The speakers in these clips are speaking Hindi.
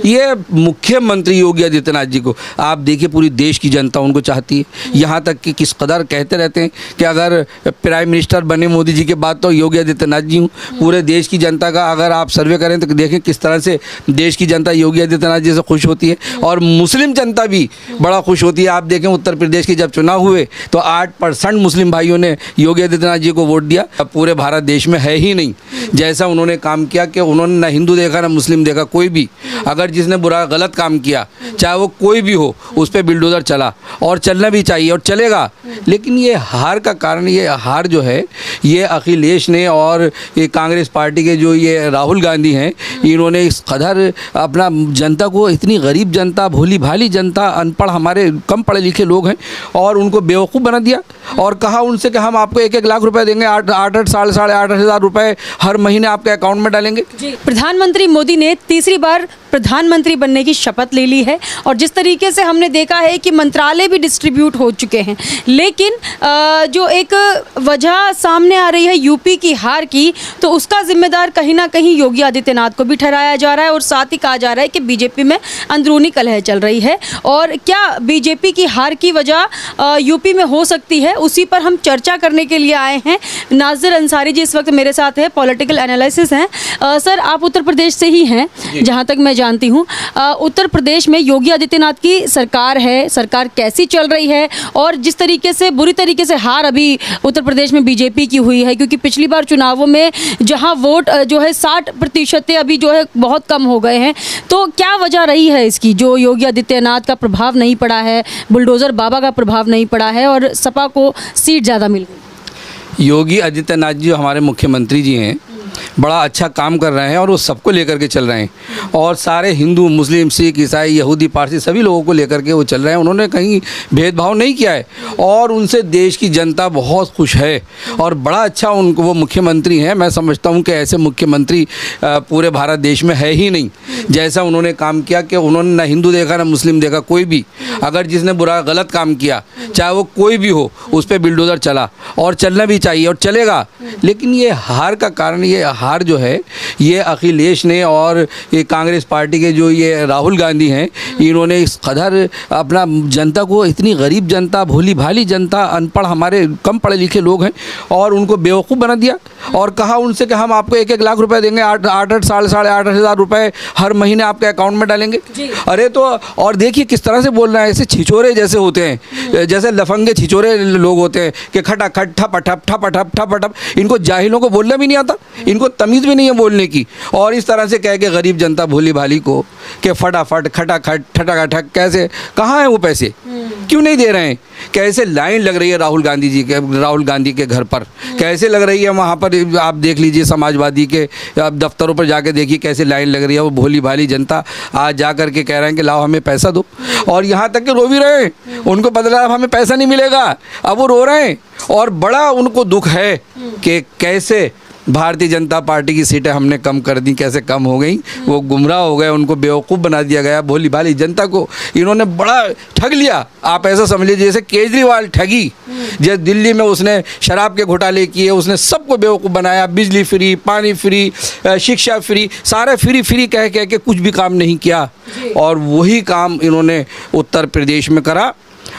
ये मुख्यमंत्री योगी आदित्यनाथ जी को आप देखिए, पूरी देश की जनता उनको चाहती है। यहाँ तक कि किस कदर कहते रहते हैं कि अगर प्राइम मिनिस्टर बने मोदी जी के बाद तो योगी आदित्यनाथ जी हूँ। पूरे देश की जनता का अगर आप सर्वे करें तो देखें किस तरह से देश की जनता योगी आदित्यनाथ जी से खुश होती है और मुस्लिम जनता भी बड़ा खुश होती है। आप देखें उत्तर प्रदेश के जब चुनाव हुए तो 8% मुस्लिम भाइयों ने योगी आदित्यनाथ जी को वोट दिया। अब पूरे भारत देश में है ही नहीं जैसा उन्होंने काम किया कि उन्होंने ना हिंदू देखा ना मुस्लिम देखा। कोई भी अगर जिसने बुरा गलत काम किया, चाहे वो कोई भी हो, उस पर बिल्डोजर चला और चलना भी चाहिए और चलेगा। लेकिन ये हार का कारण, ये हार जो है ये अखिलेश ने और ये कांग्रेस पार्टी के जो ये राहुल गांधी हैं, इन्होंने इस कदर अपना जनता को, इतनी गरीब जनता, भोली भाली जनता, अनपढ़, हमारे कम पढ़े लिखे लोग हैं, और उनको बेवकूफ़ बना दिया और कहा उनसे कि हम आपको 1-1 लाख रुपए देंगे, 8-8 साढ़े 8 हज़ार रुपए हर महीने आपके अकाउंट में डालेंगे। प्रधानमंत्री मोदी ने तीसरी बार प्रधानमंत्री बनने की शपथ ले ली है और जिस तरीके से हमने देखा है कि मंत्रालय भी डिस्ट्रीब्यूट हो चुके हैं, लेकिन जो एक वजह सामने आ रही है यूपी की हार की, तो उसका जिम्मेदार कहीं ना कहीं योगी आदित्यनाथ को भी ठहराया जा रहा है और साथ ही कहा जा रहा है कि बीजेपी में अंदरूनी कलह चल रही है। और क्या बीजेपी की हार की वजह यूपी में हो सकती है, उसी पर हम चर्चा करने के लिए आए हैं। नाजिर अंसारी जी इस वक्त मेरे साथ है, पॉलिटिकल एनालिसिस हैं। सर, आप उत्तर प्रदेश से ही हैं जहाँ तक मैं जानती हूँ। उत्तर प्रदेश में योगी आदित्यनाथ की सरकार है, सरकार कैसी चल रही है और जिस तरीके से बुरी तरीके से हार अभी उत्तर प्रदेश में बीजेपी की हुई है, क्योंकि पिछली बार चुनावों में जहां वोट जो है 60% थे, अभी जो है बहुत कम हो गए हैं। तो क्या वजह रही है इसकी, जो योगी आदित्यनाथ का प्रभाव नहीं पड़ा है, बुलडोज़र बाबा का प्रभाव नहीं पड़ा है और सपा को सीट ज़्यादा मिल गई? योगी आदित्यनाथ जी हमारे मुख्यमंत्री जी हैं, बड़ा अच्छा काम कर रहे हैं और वो सबको लेकर के चल रहे हैं और सारे हिंदू, मुस्लिम, सिख, ईसाई, यहूदी, पारसी सभी लोगों को लेकर के वो चल रहे हैं। उन्होंने कहीं भेदभाव नहीं किया है और उनसे देश की जनता बहुत खुश है और बड़ा अच्छा उनको वो मुख्यमंत्री हैं। मैं समझता हूँ कि ऐसे मुख्यमंत्री पूरे भारत देश में है ही नहीं जैसा उन्होंने काम किया कि उन्होंने ना हिंदू देखा ना मुस्लिम देखा। कोई भी अगर जिसने बुरा गलत काम किया, चाहे वो कोई भी हो, उस पर बिल्डोज़र चला और चलना भी चाहिए और चलेगा। लेकिन ये हार का कारण, ये हार जो है ये अखिलेश ने और ये कांग्रेस पार्टी के जो ये राहुल गांधी हैं, इन्होंने इस कदर अपना जनता को, इतनी गरीब जनता, भोली भाली जनता, अनपढ़, हमारे कम पढ़े लिखे लोग हैं, और उनको बेवकूफ़ बना दिया और कहा उनसे कि हम आपको 1-1 लाख रुपए देंगे, 8-8 साढ़े 8 हज़ार रुपए हर महीने आपके अकाउंट में डालेंगे। अरे तो और देखिए किस तरह से बोल रहे हैं, ऐसे छिछोरे जैसे होते हैं, जैसे लफंगे छिछोरे लोग होते हैं कि खटाखट ठपठप ठपठप ठपठप। इनको जाहिलों को बोलना भी नहीं आता, इनको तमीज़ भी नहीं है बोलने की, और इस तरह से कह के गरीब जनता, भोली भाली को कि फटाफट खटाखट ठटाखट। कैसे, कहाँ हैं वो पैसे, क्यों नहीं दे रहे हैं? कैसे लाइन लग रही है राहुल गांधी के घर पर, कैसे लग रही है वहाँ पर। आप देख लीजिए समाजवादी के आप दफ्तरों पर जाके देखिए कैसे लाइन लग रही है। वो भोली भाली जनता आज जा कर के कह रहे हैं कि लाओ हमें पैसा दो, और यहाँ तक कि रो भी रहे हैं। उनको पता लगा हमें पैसा नहीं मिलेगा, अब वो रो रहे हैं और बड़ा उनको दुख है कि कैसे भारतीय जनता पार्टी की सीटें हमने कम कर दी, कैसे कम हो गई। वो गुमराह हो गए, उनको बेवकूफ़ बना दिया गया। भोली भाली जनता को इन्होंने बड़ा ठग लिया। आप ऐसा समझ लीजिए जैसे केजरीवाल ठगी, जैसे दिल्ली में उसने शराब के घोटाले किए, उसने सबको बेवकूफ़ बनाया, बिजली फ्री, पानी फ्री, शिक्षा फ्री, सारे फ्री कह के कुछ भी काम नहीं किया। और वही काम इन्होंने उत्तर प्रदेश में करा।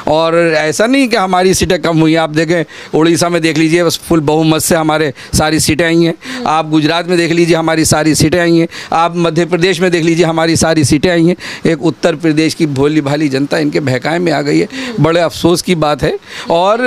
और ऐसा नहीं कि हमारी सीटें कम हुई। आप देखें उड़ीसा में देख लीजिए, बस फुल बहुमत से हमारे सारी सीटें आई हैं। आप गुजरात में देख लीजिए, हमारी सारी सीटें आई हैं। आप मध्य प्रदेश में देख लीजिए, हमारी सारी सीटें आई हैं। एक उत्तर प्रदेश की भोली भाली जनता इनके बहकावे में आ गई है। बड़े अफसोस की बात है। और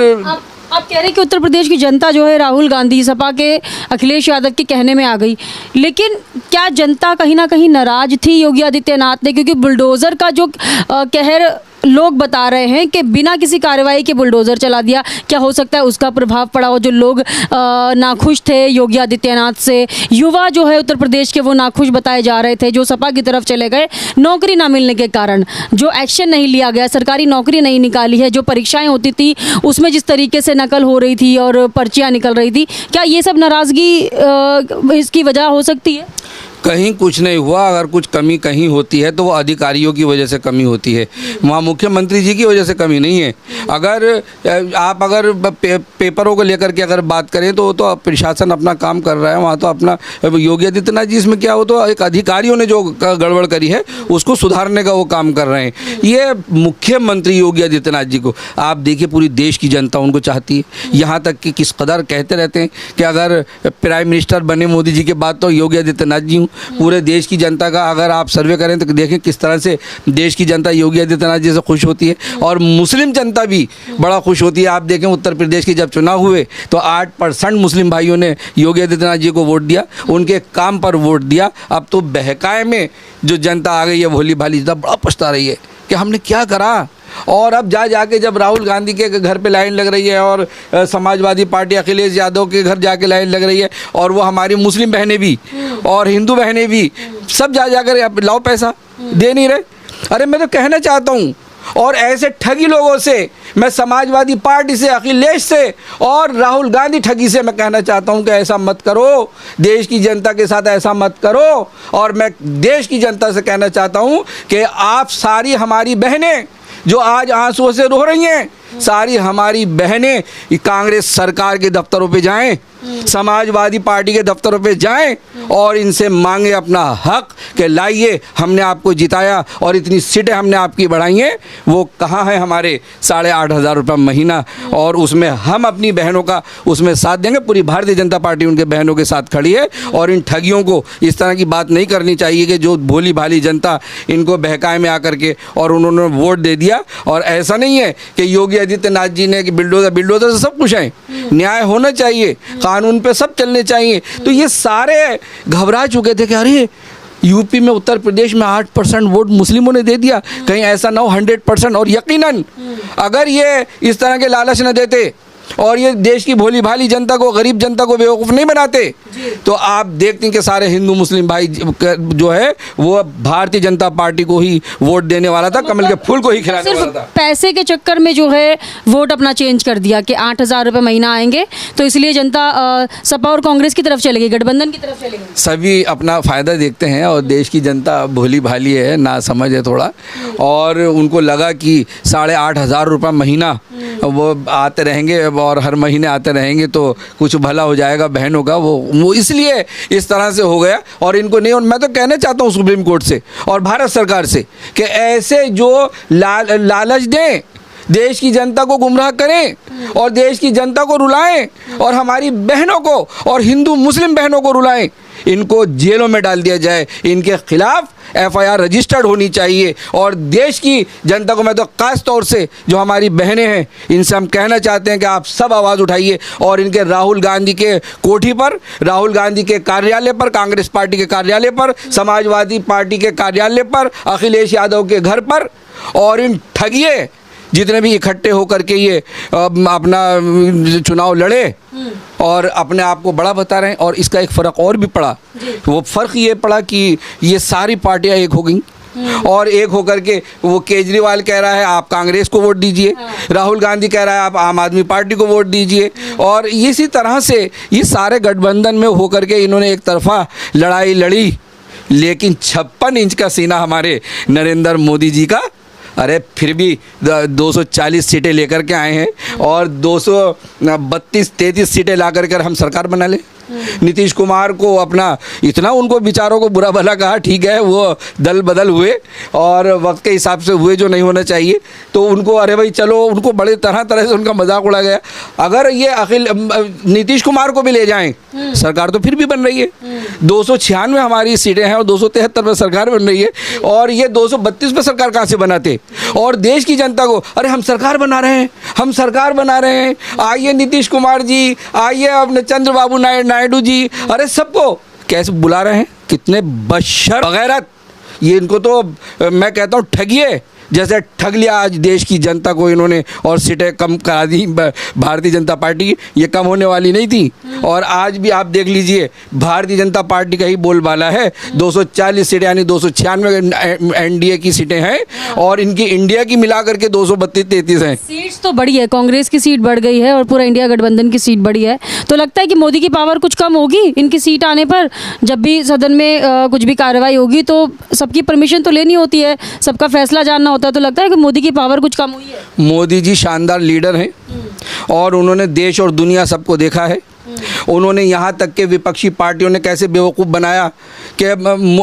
आप कह रहे हैं कि उत्तर प्रदेश की जनता जो है राहुल गांधी, सपा के अखिलेश यादव के कहने में आ गई, लेकिन क्या जनता कहीं ना कहीं नाराज थी योगी आदित्यनाथ ने? क्योंकि बुलडोज़र का जो कहर लोग बता रहे हैं कि बिना किसी कार्रवाई के बुलडोज़र चला दिया, क्या हो सकता है उसका प्रभाव पड़ा हो? जो लोग नाखुश थे योगी आदित्यनाथ से, युवा जो है उत्तर प्रदेश के, वो नाखुश बताए जा रहे थे, जो सपा की तरफ चले गए नौकरी ना मिलने के कारण, जो एक्शन नहीं लिया गया, सरकारी नौकरी नहीं निकाली है, जो परीक्षाएं होती थी उसमें जिस तरीके से नकल हो रही थी और पर्चियाँ निकल रही थी, क्या ये सब नाराज़गी इसकी वजह हो सकती है? कहीं कुछ नहीं हुआ। अगर कुछ कमी कहीं होती है तो वो अधिकारियों की वजह से कमी होती है, वहाँ मुख्यमंत्री जी की वजह से कमी नहीं है। अगर आप पेपरों को लेकर के अगर बात करें तो प्रशासन अपना काम कर रहा है, वहाँ तो अपना योगी आदित्यनाथ जी इसमें क्या हो तो एक अधिकारियों ने जो गड़बड़ करी है उसको सुधारने का वो काम कर रहे हैं। ये मुख्यमंत्री योगी आदित्यनाथ जी को आप देखिए, पूरी देश की जनता उनको चाहती है। यहाँ तक कि किस कदर कहते रहते हैं कि अगर प्राइम मिनिस्टर बने मोदी जी के बाद तो योगी आदित्यनाथ जी हूँ। पूरे देश की जनता का अगर आप सर्वे करें तो देखें किस तरह से देश की जनता योगी आदित्यनाथ जी से खुश होती है, और मुस्लिम जनता भी बड़ा खुश होती है। आप देखें उत्तर प्रदेश के जब चुनाव हुए तो 8% मुस्लिम भाइयों ने योगी आदित्यनाथ जी को वोट दिया, उनके काम पर वोट दिया। अब तो बहकाए में जो जनता आ गई है भोली भाली जनता बड़ा पछता रही है कि हमने क्या करा। और अब जाके जब राहुल गांधी के घर पे लाइन लग रही है और समाजवादी पार्टी अखिलेश यादव के घर जाके लाइन लग रही है, और वो हमारी मुस्लिम बहनें भी और हिंदू बहनें भी सब जाकर लाओ पैसा दे नहीं रहे। अरे मैं तो कहना चाहता हूँ, और ऐसे ठगी लोगों से, मैं समाजवादी पार्टी से, अखिलेश से और राहुल गांधी ठगी से मैं कहना चाहता हूं कि ऐसा मत करो, देश की जनता के साथ ऐसा मत करो। और मैं देश की जनता से कहना चाहता हूं कि आप सारी हमारी बहनें जो आज आंसुओं से रो रही हैं, सारी हमारी बहनें कांग्रेस सरकार के दफ्तरों पे जाएं, समाजवादी पार्टी के दफ्तरों पे जाएं और इनसे मांगे अपना हक कि लाइए, हमने आपको जिताया और इतनी सीटें हमने आपकी बढ़ाई हैं। वो कहाँ है हमारे 8,500 रुपये महीना, और उसमें हम अपनी बहनों का उसमें साथ देंगे। पूरी भारतीय जनता पार्टी उनके बहनों के साथ खड़ी है, और इन ठगियों को इस तरह की बात नहीं करनी चाहिए कि जो भोली भाली जनता इनको बहकाए में आकर के और उन्होंने वोट दे दिया। और ऐसा नहीं है कि योगी आदित्यनाथ जी ने कि बिल्डोजर से सब कुछ है, न्याय होना चाहिए, कानून पे सब चलने चाहिए। तो ये सारे घबरा चुके थे कि अरे यूपी में, उत्तर प्रदेश में 8% वोट मुस्लिमों ने दे दिया, कहीं ऐसा ना हो 100%। और यकीनन अगर ये इस तरह के लालच न देते और ये देश की भोली भाली जनता को, गरीब जनता को बेवकूफ़ नहीं बनाते, तो आप देखते हैं कि सारे हिंदू मुस्लिम भाई जो है वो भारतीय जनता पार्टी को ही वोट देने वाला था, कमल के फूल को ही खिलाने वाला था। पैसे के चक्कर में जो है वोट अपना चेंज कर दिया कि 8,000 रुपये महीना आएंगे, तो इसलिए जनता सपा और कांग्रेस की तरफ चलेगी, गठबंधन की तरफ चलेगी। सभी अपना फ़ायदा देखते हैं, और देश की जनता भोली भाली है, ना समझ है थोड़ा, और उनको लगा कि 8,500 रुपये महीना वो आते रहेंगे और हर महीने आते रहेंगे तो कुछ भला हो जाएगा बहनों का, वो इसलिए इस तरह से हो गया। और इनको नहीं, और मैं तो कहना चाहता हूँ सुप्रीम कोर्ट से और भारत सरकार से कि ऐसे जो लालच दें, देश की जनता को गुमराह करें और देश की जनता को रुलाएं और हमारी बहनों को और हिंदू मुस्लिम बहनों को रुलाएं, इनको जेलों में डाल दिया जाए। इनके खिलाफ FIR रजिस्टर्ड होनी चाहिए। और देश की जनता को मैं तो खास तौर से जो हमारी बहनें हैं, इनसे हम कहना चाहते हैं कि आप सब आवाज़ उठाइए और इनके राहुल गांधी के कोठी पर, राहुल गांधी के कार्यालय पर, कांग्रेस पार्टी के कार्यालय पर, समाजवादी पार्टी के कार्यालय पर, अखिलेश यादव के घर पर, और इन ठगिए जितने भी इकट्ठे होकर के ये अपना चुनाव लड़े और अपने आप को बड़ा बता रहे हैं। और इसका एक फ़र्क और भी पड़ा, वो फ़र्क ये पड़ा कि ये सारी पार्टियां एक हो गई, और एक होकर के वो केजरीवाल कह रहा है आप कांग्रेस को वोट दीजिए, राहुल गांधी कह रहा है आप आम आदमी पार्टी को वोट दीजिए, और इसी तरह से ये सारे गठबंधन में होकर के इन्होंने एक तरफा लड़ाई लड़ी। लेकिन 56 इंच का सीना हमारे नरेंद्र मोदी जी का, अरे फिर भी 240 सीटें लेकर के आए हैं, और 232-33 सीटें ला कर हम सरकार बना ले। नीतीश कुमार को अपना इतना उनको विचारों को बुरा भला कहा, ठीक है वो दल बदल हुए और वक्त के हिसाब से हुए जो नहीं होना चाहिए, तो उनको अरे भाई चलो, उनको बड़े तरह से उनका मजाक उड़ा गया। अगर ये नीतीश कुमार को भी ले जाएं, सरकार तो फिर भी बन रही है। 296 हमारी सीटें हैं और 273 पर सरकार बन रही है, और ये 232 पर सरकार कहाँ से बनाते। और देश की जनता को अरे हम सरकार बना रहे हैं, हम सरकार बना रहे हैं, आइए नीतीश कुमार जी, आइए अपने चंद्रबाबू नायडू जी, अरे सबको कैसे बुला रहे हैं, कितने बदशर्म बगैरत। ये इनको तो मैं कहता हूँ ठगिए, जैसे ठग लिया आज देश की जनता को इन्होंने और सीटें कम करा दी भारतीय जनता पार्टी की, ये कम होने वाली नहीं थी। और आज भी आप देख लीजिए भारतीय जनता पार्टी का ही बोलबाला है, 240 सीटें यानी 296 एनडीए की सीटें हैं और इनकी इंडिया की मिला करके 232-33 हैं। सीट्स तो बढ़ी है, कांग्रेस की सीट बढ़ गई है और पूरा इंडिया गठबंधन की सीट बढ़ी है। तो लगता है कि मोदी की पावर कुछ कम होगी इनकी सीट आने पर। जब भी सदन में कुछ भी कार्रवाई होगी तो सबकी परमिशन तो लेनी होती है, सबका फैसला जानना होता है। तो लगता है कि मोदी की पावर कुछ कम हुई है। मोदी जी शानदार लीडर हैं और उन्होंने देश और दुनिया सबको देखा है। उन्होंने यहाँ तक के विपक्षी पार्टियों ने कैसे बेवकूफ़ बनाया कि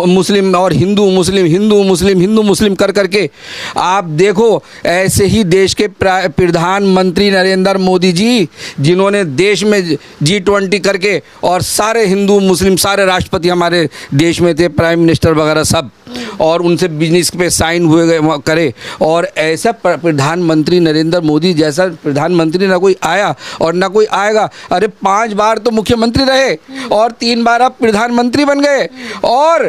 मुस्लिम और हिंदू मुस्लिम, हिंदू मुस्लिम, हिंदू मुस्लिम कर करके आप देखो। ऐसे ही देश के प्रधानमंत्री नरेंद्र मोदी जी, जिन्होंने देश में G20 करके और सारे हिंदू मुस्लिम सारे राष्ट्रपति हमारे देश में थे, प्राइम मिनिस्टर वगैरह सब, और उनसे बिजनेस पे साइन हुए करे। और ऐसा प्रधानमंत्री नरेंद्र मोदी जैसा प्रधानमंत्री ना कोई आया और ना कोई आएगा। अरे 5 बार तो मुख्यमंत्री रहे और 3 बार अब प्रधानमंत्री बन गए और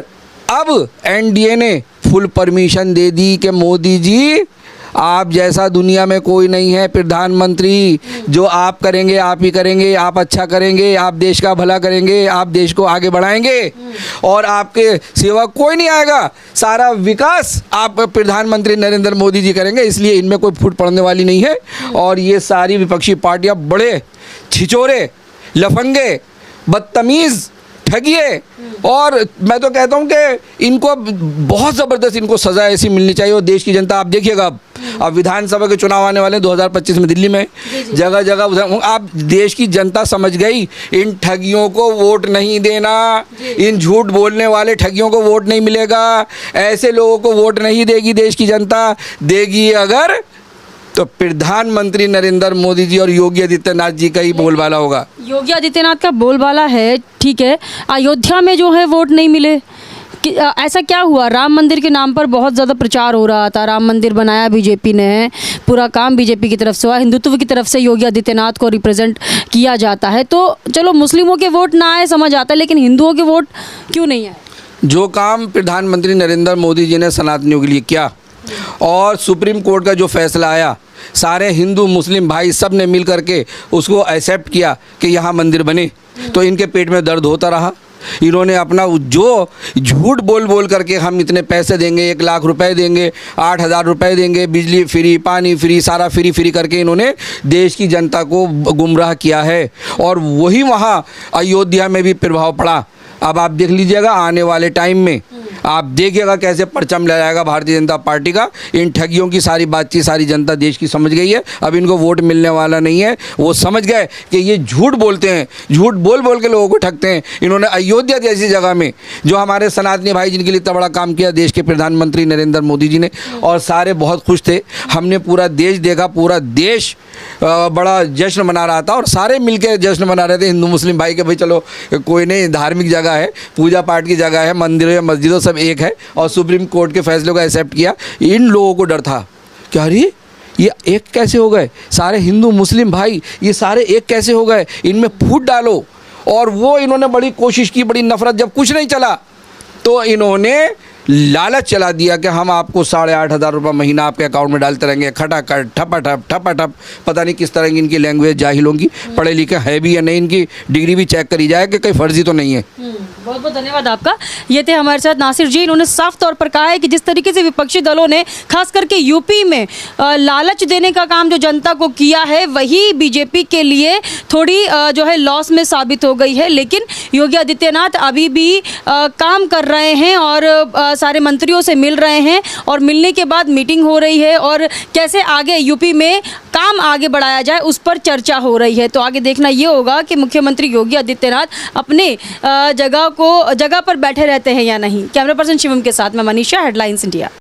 अब एनडीए ने फुल परमिशन दे दी कि मोदी जी आप जैसा दुनिया में कोई नहीं है प्रधानमंत्री, जो आप करेंगे आप ही करेंगे, आप अच्छा करेंगे, आप देश का भला करेंगे, आप देश को आगे बढ़ाएंगे और आपके सिवा कोई नहीं आएगा, सारा विकास आप प्रधानमंत्री नरेंद्र मोदी जी करेंगे। इसलिए इनमें कोई फूट पड़ने वाली नहीं है। और ये सारी विपक्षी पार्टियां बड़े छिचोरे, लफंगे, बदतमीज़, ठगिए और मैं तो कहता हूँ कि इनको बहुत ज़बरदस्त इनको सज़ा ऐसी मिलनी चाहिए। और देश की जनता आप देखिएगा अब विधानसभा के चुनाव आने वाले 2025 में दिल्ली में जगह जगह आप देश की जनता समझ गई। इन ठगियों को वोट नहीं देना, इन झूठ बोलने वाले ठगियों को वोट नहीं मिलेगा, ऐसे लोगों को वोट नहीं देगी देश की जनता। देगी अगर तो प्रधानमंत्री नरेंद्र मोदी जी और योगी आदित्यनाथ जी का ही बोलबाला होगा। योगी आदित्यनाथ का बोलबाला है, ठीक है। अयोध्या में जो है वोट नहीं मिले, ऐसा क्या हुआ? राम मंदिर के नाम पर बहुत ज़्यादा प्रचार हो रहा था, राम मंदिर बनाया बीजेपी ने, पूरा काम बीजेपी की तरफ से हुआ, हिंदुत्व की तरफ से योगी आदित्यनाथ को रिप्रेजेंट किया जाता है। तो चलो मुस्लिमों के वोट ना आए समझ आता है, लेकिन हिंदुओं के वोट क्यों नहीं आए? जो काम प्रधानमंत्री नरेंद्र मोदी जी ने सनातनियों के लिए किया और सुप्रीम कोर्ट का जो फैसला आया, सारे हिंदू मुस्लिम भाई सब ने मिल करके उसको एक्सेप्ट किया कि यहाँ मंदिर बने, तो इनके पेट में दर्द होता रहा। इन्होंने अपना जो झूठ बोल बोल करके हम इतने पैसे देंगे, 1 लाख रुपए देंगे, 8,000 रुपए देंगे, बिजली फ्री, पानी फ्री, सारा फ्री फ्री करके इन्होंने देश की जनता को गुमराह किया है। और वही वहाँ अयोध्या में भी प्रभाव पड़ा। अब आप देख लीजिएगा आने वाले टाइम में आप देखिएगा कैसे परचम लहराएगा भारतीय जनता पार्टी का। इन ठगियों की सारी बातचीत सारी जनता देश की समझ गई है। अब इनको वोट मिलने वाला नहीं है। वो समझ गए कि ये झूठ बोलते हैं, झूठ बोल बोल के लोगों को ठगते हैं। इन्होंने अयोध्या जैसी जगह में जो हमारे सनातनी भाई जिनके लिए इतना बड़ा काम किया देश के प्रधानमंत्री नरेंद्र मोदी जी ने, और सारे बहुत खुश थे। हमने पूरा देश देखा, पूरा देश बड़ा जश्न मना रहा था और सारे मिलकर जश्न मना रहे थे हिंदू मुस्लिम भाई के, भाई चलो कोई नहीं, धार्मिक जगह है, पूजा पाठ की जगह है, मंदिरों या मस्जिदों सब एक है, और सुप्रीम कोर्ट के फैसले को एक्सेप्ट किया। इन लोगों को डर था कि अरे ये एक कैसे हो गए, सारे हिंदू मुस्लिम भाई ये सारे एक कैसे हो गए, इनमें फूट डालो। और वो इन्होंने बड़ी कोशिश की, बड़ी नफरत, जब कुछ नहीं चला तो इन्होंने लालच चला दिया कि हम आपको 8,500 रुपये महीना आपके अकाउंट में डालते रहेंगे, खटाखट ठपाठप ठपाठप। पता नहीं किस तरह की इनकी लैंग्वेज जाहिलों की, पढ़े लिखे है भी या नहीं, इनकी डिग्री भी चेक करी जाए कि कहीं फर्जी तो नहीं है। बहुत बहुत धन्यवाद आपका। ये थे हमारे साथ नासिर जी। इन्होंने साफ तौर पर कहा है कि जिस तरीके से विपक्षी दलों ने खास करके यूपी में लालच देने का काम जो जनता को किया है, वही बीजेपी के लिए थोड़ी जो है लॉस में साबित हो गई है। लेकिन योगी आदित्यनाथ अभी भी काम कर रहे हैं और सारे मंत्रियों से मिल रहे हैं और मिलने के बाद मीटिंग हो रही है और कैसे आगे यूपी में काम आगे बढ़ाया जाए उस पर चर्चा हो रही है। तो आगे देखना ये होगा कि मुख्यमंत्री योगी आदित्यनाथ अपने जगह पर बैठे रहते हैं या नहीं। कैमरा पर्सन शिवम के साथ मैं मनीषा, हेडलाइंस इंडिया।